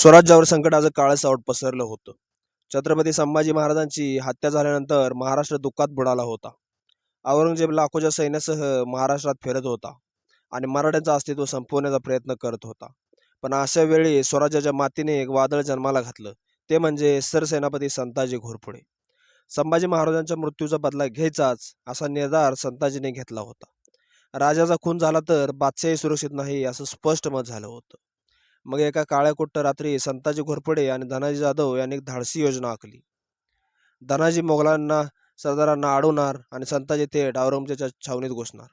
स्वराज्यावर संकटाचं काळं सावट पसरलं होतं. छत्रपती संभाजी महाराजांची हत्या झाल्यानंतर महाराष्ट्र दुःखात बुडाला होता. औरंगजेब लाखोच्या सैन्यासह महाराष्ट्रात फिरत होता आणि मराठ्यांचं अस्तित्व संपवण्याचा प्रयत्न करत होता. पण अशा वेळी स्वराज्याच्या मातीने एक वादळ जन्माला घातलं. ते म्हणजे सरसेनापती संताजी घोरपडे. संभाजी महाराजांच्या मृत्यूचा बदला घ्यायचाच असा निर्धार संताजीने घेतला होता. राजाचा खून झाला तर बादशाही सुरक्षित नाही असं स्पष्ट मत झालं होतं. मग एका काळ्या कुट्ट रात्री संताजी घोरपडे आणि धनाजी जाधव यांनी एक धाडसी योजना आखली. धनाजी मोगलांना सरदारांना अडवणार आणि संताजी थेट औरंगजेबाच्या छावणीत घुसणार.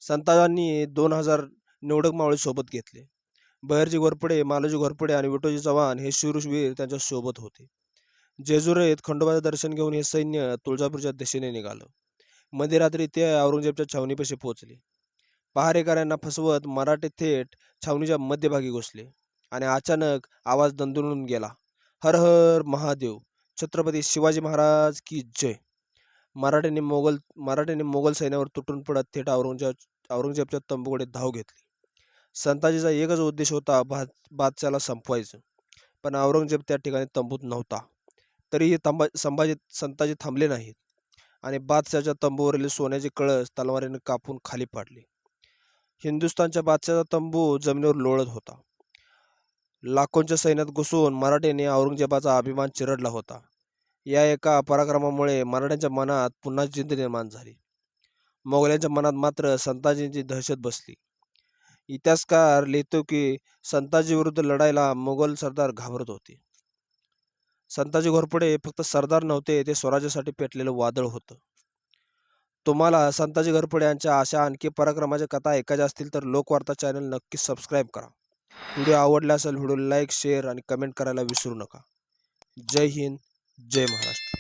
संताजांनी 2000 निवडक मावळे सोबत घेतले. बहिर्जी घोरपडे, मालोजी घोरपडे आणि विठोजी चव्हाण हे शूरवीर त्यांच्या सोबत होते. जेजुरीत खंडोबाचं दर्शन घेऊन हे सैन्य तुळजापूरच्या दिशेने निघालं. मध्यरात्री ते औरंगजेबाच्या छावणीपाशी पोहोचले. पहारेकऱ्यांना फसवत मराठे थेट छावणीच्या मध्यभागी घुसले आणि अचानक आवाज दणदणून गेला. हर हर महादेव, छत्रपती शिवाजी महाराज की जय. मराठ्यांनी मोगल सैन्यावर तुटून पडत थेट औरंगजेबच्या तंबूकडे धाव घेतली. संताजीचा एकच उद्देश होता, बादशाला संपवायचं. पण औरंगजेब त्या ठिकाणी तंबूत नव्हता. तरीही संताजी थांबले नाहीत आणि बादशाच्या तंबूवरील सोन्याचे कळस तलवारीने कापून खाली पाडले. हिंदुस्थानच्या बादशाचा तंबू जमिनीवर लोळत होता. लाखोंच्या सैन्यात घुसून मराठ्यांनी औरंगजेबाचा अभिमान चिरडला होता. या एका पराक्रमामुळे मराठ्यांच्या मनात पुन्हा जिद्द निर्माण झाली. मोगलांच्या मनात मात्र संताजींची दहशत बसली. इतिहासकार लिहितो की संताजी विरुद्ध लढायला मोगल सरदार घाबरत होते. संताजी घोरपडे फक्त सरदार नव्हते, ते स्वराज्यासाठी पेटलेलं वादळ होतं. तुम्हाला संताजी घोरपडे यांच्या अशा आणखी पराक्रमाच्या कथा ऐकायच्या असतील तर लोकवार्ता चॅनल नक्की सबस्क्राईब करा. व्हिडिओ आवडला असेल व्हिडिओ लाईक, शेअर आणि कमेंट करायला विसरू नका. जय हिंद, जय महाराष्ट्र.